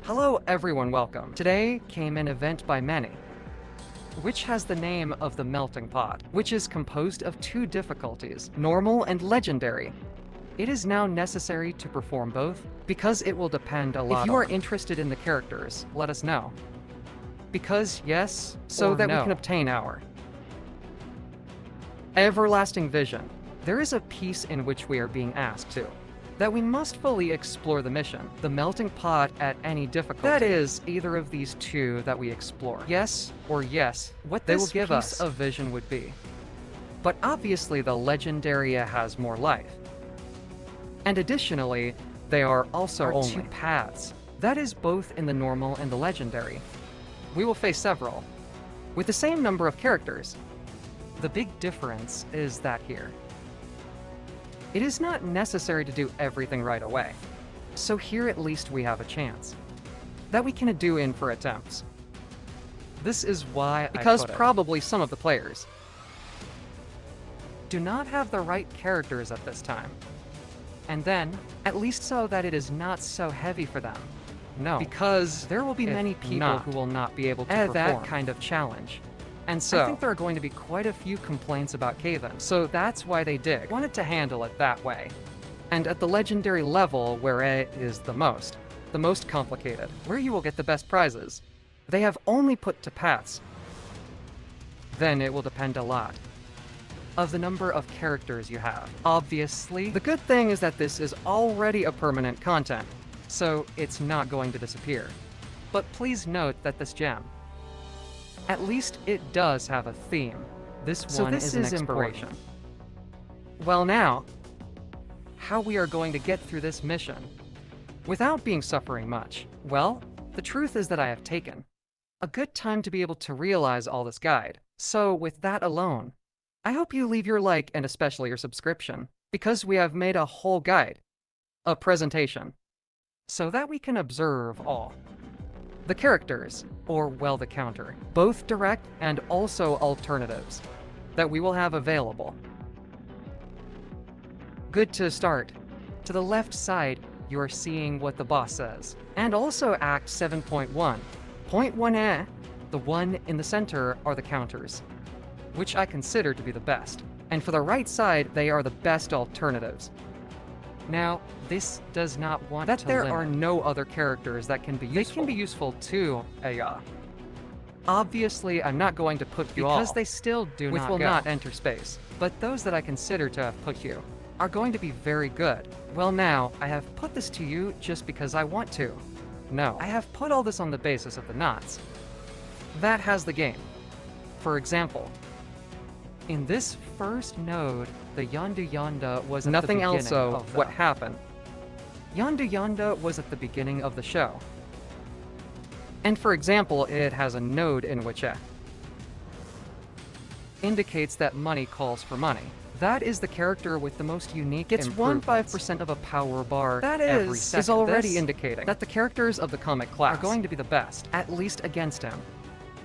Hello everyone, welcome. Today came an event by many, which has the name of the melting pot, which is composed of two difficulties, normal and legendary. It is now necessary to perform both, because it will depend a lot. If you are interested in the characters, let us know. Because yes, so that we can obtain our everlasting vision. There is a piece in which we are being asked to, that we must fully explore the mission, the melting pot at any difficulty. That is, either of these two that we explore. Yes or yes, what they will give us of vision would be. But obviously the legendary has more life. And additionally, they are also only two paths. That is both in the normal and the legendary. We will face several, with the same number of characters. The big difference is that here, it is not necessary to do everything right away. So here at least we have a chance that we can do in for attempts. This is why because probably some of the players do not have the right characters at this time. And then, at least so that it is not so heavy for them. No, because there will be many people who will not be able to perform that kind of challenge. And so, I think there are going to be quite a few complaints about Caven, so that's why they wanted to handle it that way. And at the legendary level, where it is the most complicated, where you will get the best prizes, they have only put to paths. Then it will depend a lot of the number of characters you have. Obviously, the good thing is that this is already a permanent content, so it's not going to disappear. But please note that this gem, at least it does have a theme. This one is an exploration. Well now, how we are going to get through this mission without being suffering much? Well, the truth is that I have taken a good time to be able to realize all this guide. So with that alone, I hope you leave your like and especially your subscription, because we have made a whole guide, a presentation, so that we can observe all the characters, or well, the counter, both direct and also alternatives, that we will have available. Good to start. To the left side, you are seeing what the boss says, and also Act 7.1. Point 1A, the one in the center are the counters, which I consider to be the best. And for the right side, they are the best alternatives. Now, this does not want that there are no other characters that can be useful. They can be useful too, Obviously, I'm not going to put you all, because they still will not enter space. But those that I consider to have put you are going to be very good. Well now, I have put this to you just because I want to. No, I have put all this on the basis of the knots that has the game. For example, in this first node, the Yonda Yonda was nothing else of what happened. Yonda Yonda was at the beginning of the show. And for example, it has a node in which indicates that money calls for money. That is the character with the most unique improvements. 15% of a power bar that is already indicating that the characters of the comic class are going to be the best, at least against him.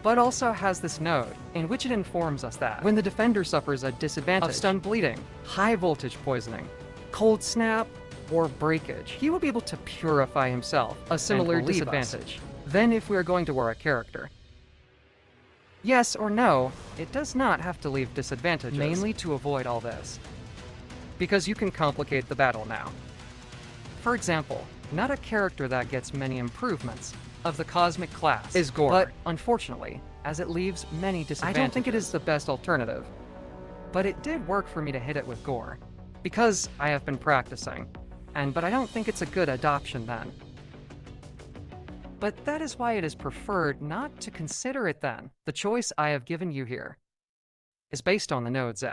But also has this node, in which it informs us that when the defender suffers a disadvantage of stun bleeding, high voltage poisoning, cold snap, or breakage, he will be able to purify himself, a similar disadvantage, than if we are going to war a character. Yes or no, it does not have to leave disadvantages, mainly to avoid all this, because you can complicate the battle now. For example, not a character that gets many improvements of the cosmic class is Gore, but unfortunately, as it leaves many disadvantages, I don't think it is the best alternative. But it did work for me to hit it with Gore, because I have been practicing, but I don't think it's a good adoption then. But that is why it is preferred not to consider it then. The choice I have given you here is based on the nodes.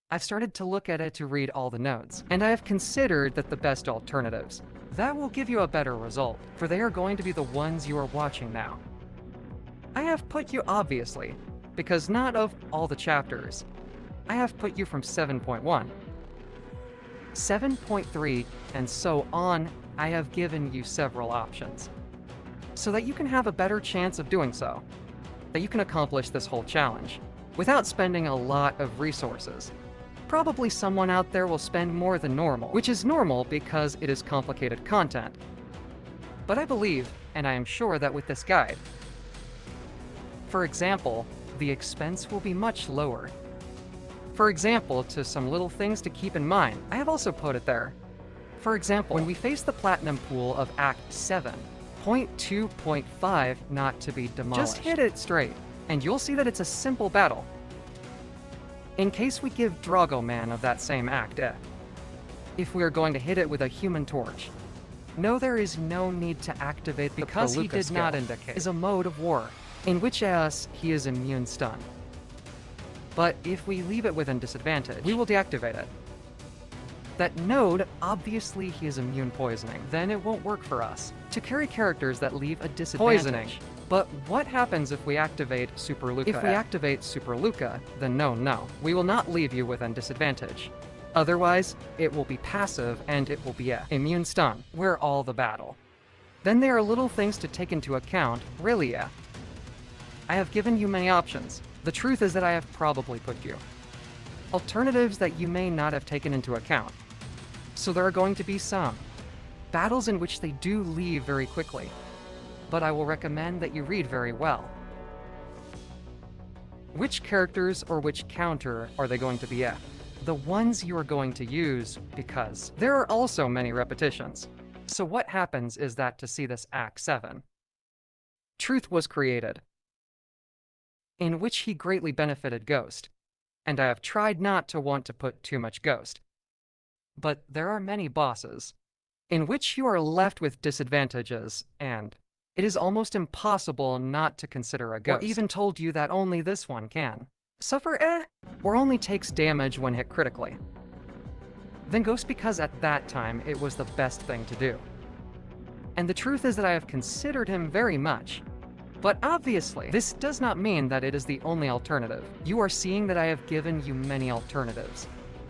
I've started to look at it to read all the nodes, and I have considered that the best alternatives. That will give you a better result, for they are going to be the ones you are watching now. I have put you obviously, because not of all the chapters. I have put you from 7.1, 7.3, and so on. I have given you several options, so that you can have a better chance of doing so, that you can accomplish this whole challenge, without spending a lot of resources. Probably someone out there will spend more than normal, which is normal because it is complicated content. But I believe, and I am sure that with this guide, for example, the expense will be much lower. For example, to some little things to keep in mind, I have also put it there. For example, when we face the platinum pool of Act 7, point 2.5 not to be demolished. Just hit it straight, and you'll see that it's a simple battle. In case we give Dragoman of that same Act, if we are going to hit it with a human torch, no, there is no need to activate the because he did not indicate is a mode of war, in which he is immune stun. But if we leave it within disadvantage, we will deactivate it. That node, obviously he is immune poisoning, then it won't work for us to carry characters that leave a disadvantage. Poisoning. But what happens if we activate Super Luca? If we activate Super Luca, then no, we will not leave you within disadvantage. Otherwise, it will be passive and it will be immune stun. We're all the battle. Then there are little things to take into account, really. I have given you many options. The truth is that I have probably put you alternatives that you may not have taken into account. So there are going to be some battles in which they do leave very quickly, but I will recommend that you read very well. Which characters or which counter are they going to be the ones you are going to use, because there are also many repetitions. So what happens is that to see this Act 7, Truth was created, in which he greatly benefited Ghost, and I have tried not to want to put too much Ghost. But there are many bosses, in which you are left with disadvantages, and it is almost impossible not to consider a Ghost. Or even told you that only this one can suffer or only takes damage when hit critically. Then Ghost, because at that time it was the best thing to do. And the truth is that I have considered him very much. But obviously, this does not mean that it is the only alternative. You are seeing that I have given you many alternatives.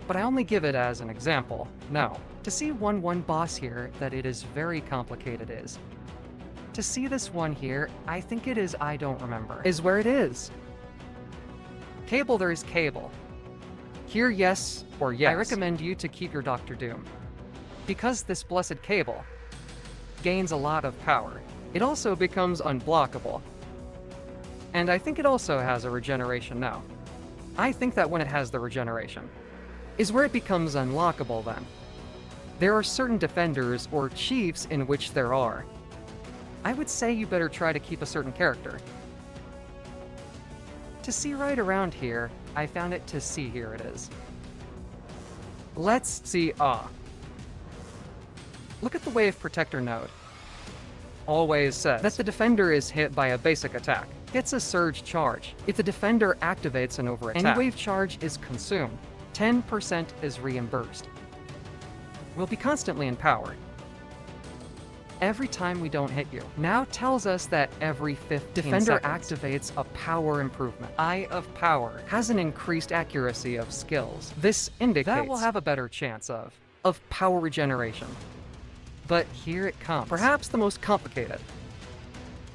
But I only give it as an example. No. To see one boss here that it is very complicated is. To see this one here, I think it is I don't remember, is where it is. Cable, there is Cable. Here, yes or yes. I recommend you to keep your Dr. Doom. Because this blessed Cable gains a lot of power, it also becomes unblockable. And I think it also has a regeneration now. I think that when it has the regeneration, is where it becomes unlockable then. There are certain defenders or chiefs in which there are. I would say you better try to keep a certain character. To see right around here, I found it to see, here it is. Let's see, Look at the Wave Protector node. Always says that the defender is hit by a basic attack, gets a surge charge. If the defender activates an over-attack, any wave charge is consumed, 10% is reimbursed. We'll be constantly empowered. Every time we don't hit you. Now tells us that every 15 defender seconds activates a power improvement. Eye of Power has an increased accuracy of skills. This indicates that we'll have a better chance of power regeneration. But here it comes, perhaps the most complicated.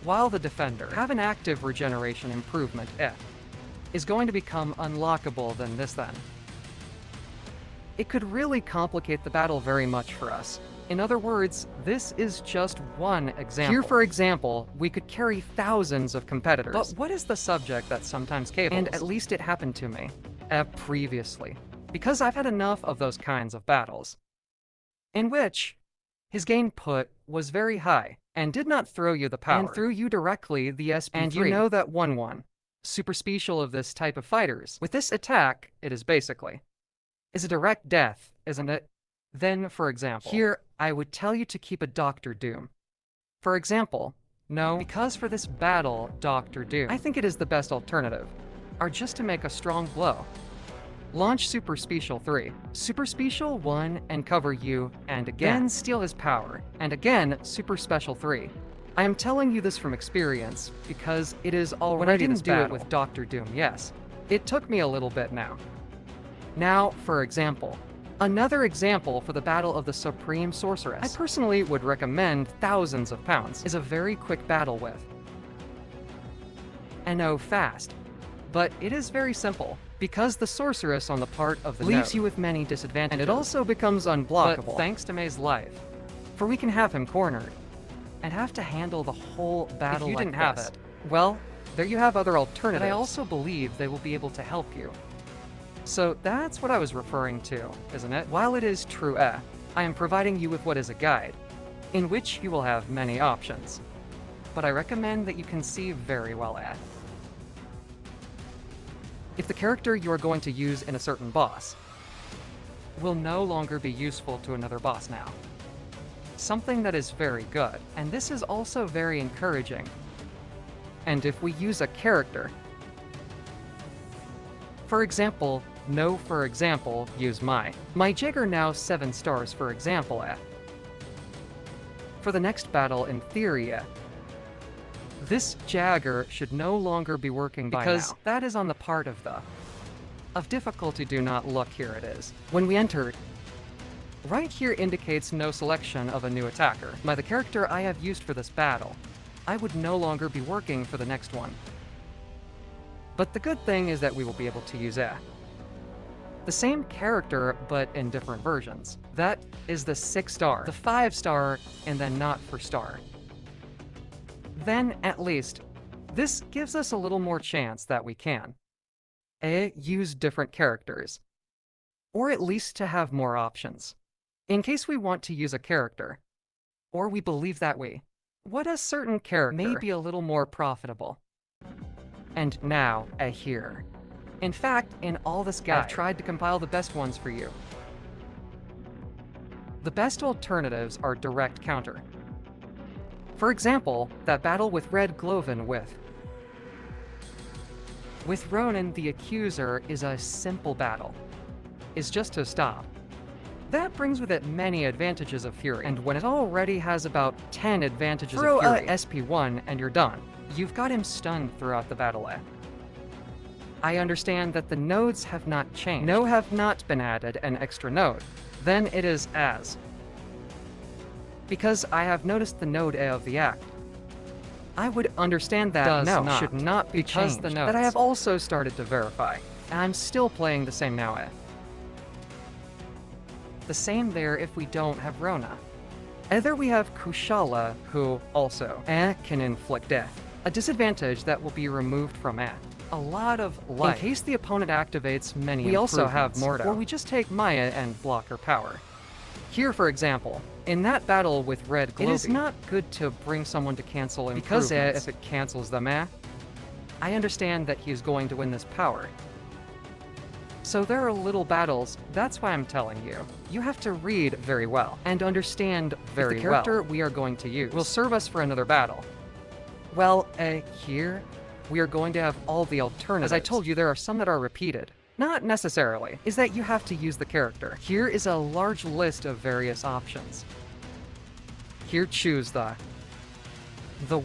While the defender have an active regeneration improvement, is going to become unlockable than this then. It could really complicate the battle very much for us. In other words, this is just one example. Here, for example, we could carry thousands of competitors. But what is the subject that sometimes cables? And at least it happened to me previously, because I've had enough of those kinds of battles, in which his gain put was very high and did not throw you the power, and threw you directly the SP3. And you know that 1/1 super special of this type of fighters. With this attack, it is basically is a direct death, isn't it? Then, for example, here I would tell you to keep a Dr. Doom. For example, no, because for this battle, Dr. Doom, I think it is the best alternative, are just to make a strong blow. Launch Super Special 3, Super Special 1 and cover you, and again steal his power, and again Super Special 3. I am telling you this from experience, because it is already when I didn't do it with Dr. Doom, yes. It took me a little bit now. Now, for example, another example for the battle of the Supreme Sorceress, I personally would recommend thousands of pounds, is a very quick battle with. And no fast. But it is very simple, because the Sorceress on the part of the leaves you with many disadvantages, and it also becomes unblockable, but thanks to May's life. For we can have him cornered. and have to handle the whole battle. If you didn't have it, well, there you have other alternatives. But I also believe they will be able to help you. So that's what I was referring to, isn't it? While it is true, I am providing you with what is a guide, in which you will have many options. But I recommend that you conceive very well. If the character you are going to use in a certain boss will no longer be useful to another boss now. Something that is very good, and this is also very encouraging. And if we use a character, for example, use my Jigger now 7 stars, for example, for the next battle in theory, this Jagger should no longer be working because that is on the part of difficulty. Do not look, here it is. When we entered, right here indicates no selection of a new attacker. By the character I have used for this battle, I would no longer be working for the next one. But the good thing is that we will be able to use the same character, but in different versions. That is the 6-star, the 5-star, and then not for star. Then, at least, this gives us a little more chance that we can use different characters, or at least to have more options. In case we want to use a character, or we believe that what a certain character may be a little more profitable. And now, here. In fact, in all this guide, I've tried to compile the best ones for you. The best alternatives are direct counter. For example, that battle with Red Gloven with Ronan the Accuser is a simple battle. Is just to stop. That brings with it many advantages of Fury, and when it already has about 10 advantages of Fury, SP1 and you're done. You've got him stunned throughout the battle. I understand that the nodes have not changed. No, have not been added an extra node. Then it is as. Because I have noticed the node A of the act. I would understand that should not be changed. The nodes that I have also started to verify, and I'm still playing the same now. The same there if we don't have Rona. Either we have Kushala, who also can inflict death, a disadvantage that will be removed from a lot of life. In case the opponent activates many we also have Mordo, or we just take Maya and block her power. Here, for example, in that battle with Red Globy, it is not good to bring someone to cancel improvements. Because if it cancels them, I understand that he is going to win this power. So there are little battles, that's why I'm telling you. You have to read very well, and understand very well. The character we are going to use will serve us for another battle. Well, here, we are going to have all the alternatives. As I told you, there are some that are repeated. Not necessarily, is that you have to use the character. Here is a large list of various options. Here, choose the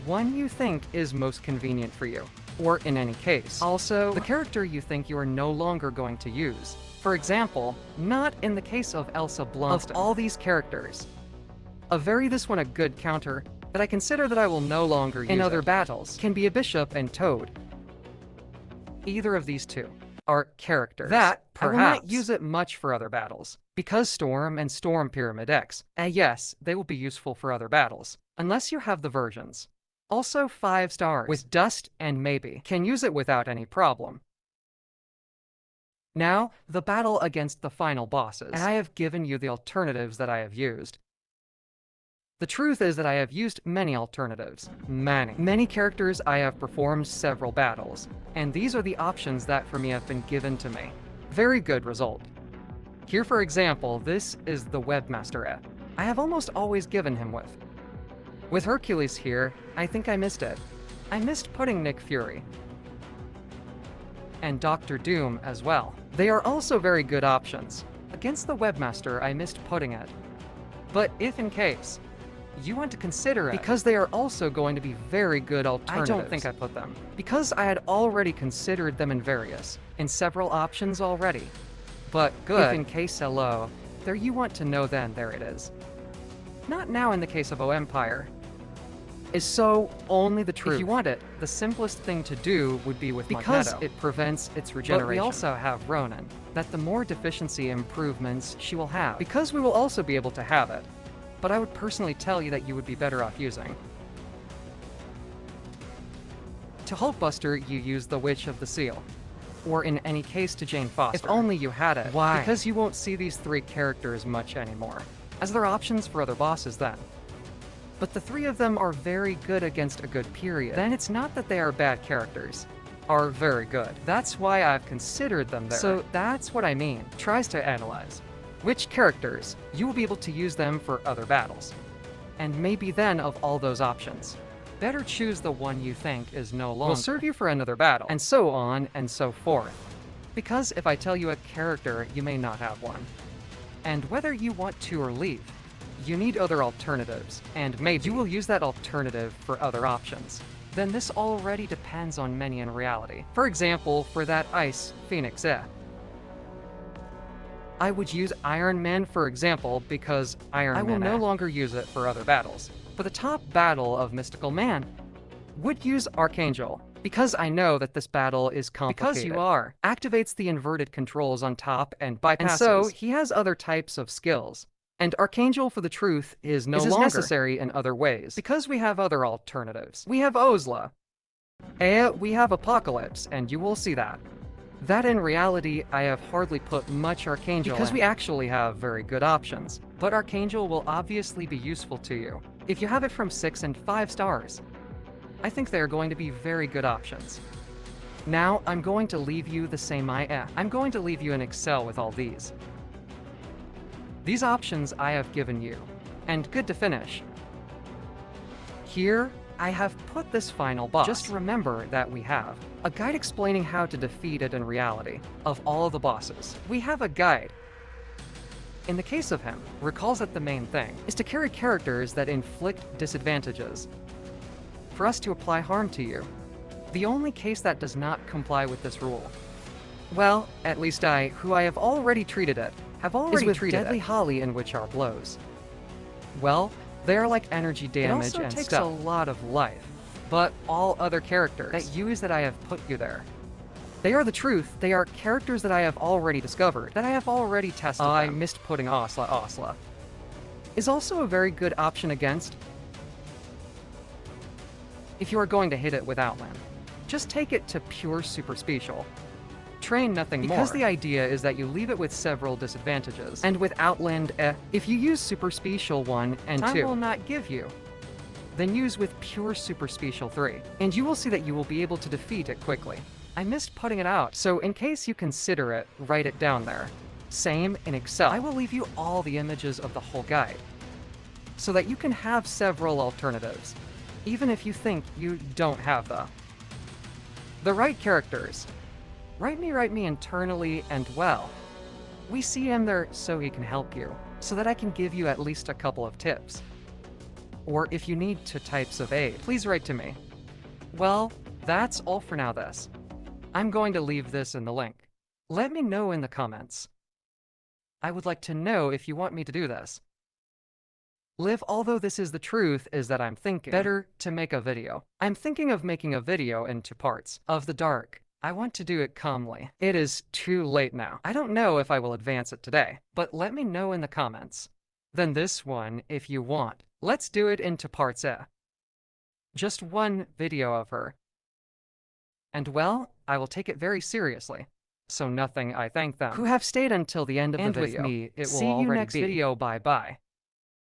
one you think is most convenient for you, or in any case. Also, the character you think you are no longer going to use. For example, not in the case of Elsa Blonston. Of all these characters, this one a good counter, but I consider that I will no longer use in other battles, can be a Bishop and Toad. Either of these two are characters that perhaps I will not use it much for other battles, because Storm and Storm Pyramid X, yes, they will be useful for other battles, unless you have the versions. Also 5 stars with Dust and Maybe can use it without any problem. Now, the battle against the final bosses, and I have given you the alternatives that I have used. The truth is that I have used many alternatives. Many characters I have performed several battles, and these are the options that for me have been given to me. Very good result. Here, for example, this is the Webmaster I have almost always given him with. With Hercules here, I think I missed it. I missed putting Nick Fury. And Dr. Doom as well. They are also very good options. Against the Webmaster, I missed putting it. But if in case you want to consider it, because they are also going to be very good alternatives. I don't think I put them, because I had already considered them in several options already. But good, if in case hello, there you want to know, then there it is. Not now in the case of O Empire. Is so only the truth. If you want it, the simplest thing to do would be with Magneto, because it prevents its regeneration. But we also have Ronan, that the more deficiency improvements she will have, because we will also be able to have it. but I would personally tell you that you would be better off using. To Hulkbuster, you use the Witch of the Seal. Or in any case to Jane Foster. If only you had it. Why? Because you won't see these three characters much anymore, as they're options for other bosses then. But the three of them are very good against a good period. Then it's not that they are bad characters. Are very good. That's why I've considered them there. So that's what I mean. Tries to analyze which characters you will be able to use them for other battles. And maybe then of all those options, better choose the one you think is no longer will serve you for another battle, and so on and so forth. Because if I tell you a character, you may not have one. And whether you want to or leave, you need other alternatives, and maybe you will use that alternative for other options. Then this already depends on many in reality. For example, for that Ice Phoenix, I would use Iron Man for example because I will no longer use it for other battles. For the top battle of Mystical Man, would use Archangel, because I know that this battle is complicated. Because you are. Activates the inverted controls on top and bypasses. And so he has other types of skills. And Archangel for the truth is no longer necessary in other ways, because we have other alternatives. We have HOla. We have Apocalypse, and you will see that. That in reality, I have hardly put much Archangel because we actually have very good options. But Archangel will obviously be useful to you if you have it from 6 and 5 stars. I think they are going to be very good options. Now, I'm going to leave you the same I'm going to leave you in Excel with all these. These options I have given you, and good to finish. Here, I have put this final boss. Just remember that we have a guide explaining how to defeat it in reality. Of all the bosses, we have a guide. In the case of him, recalls that the main thing is to carry characters that inflict disadvantages, for us to apply harm to you. The only case that does not comply with this rule, well, at least I, who I have already treated it, have already treated deadly HOla in which are blows. Well, they are like energy damage and takes a lot of life, but all other characters that use that I have put you there. They are the truth. They are characters that I have already discovered, that I have already tested. I missed putting HOla. Is also a very good option against if you are going to hit it with Outland. Just take it to pure super special. Train nothing more. Because the idea is that you leave it with several disadvantages. And with Outland, if you use super special 1 and 2, time will not give you. Then use with pure super special 3, and you will see that you will be able to defeat it quickly. I missed putting it out, so in case you consider it, write it down there. Same in Excel. I will leave you all the images of the whole guide, so that you can have several alternatives, even if you think you don't have the right characters. Write me internally, and well, we see him there so he can help you, so that I can give you at least a couple of tips. Or if you need types of aid, please write to me. Well, that's all for now this. I'm going to leave this in the link. Let me know in the comments. I would like to know if you want me to do this. Although this is the truth, is that I'm thinking better to make a video. I'm thinking of making a video in 2 parts of the dark. I want to do it calmly. It is too late now. I don't know if I will advance it today, but let me know in the comments. Then this one, if you want. Let's do it in 2 parts. Just 1 video of her. And well, I will take it very seriously. So nothing, I thank them who have stayed until the end of the video. With me, it will see you next video. Bye bye.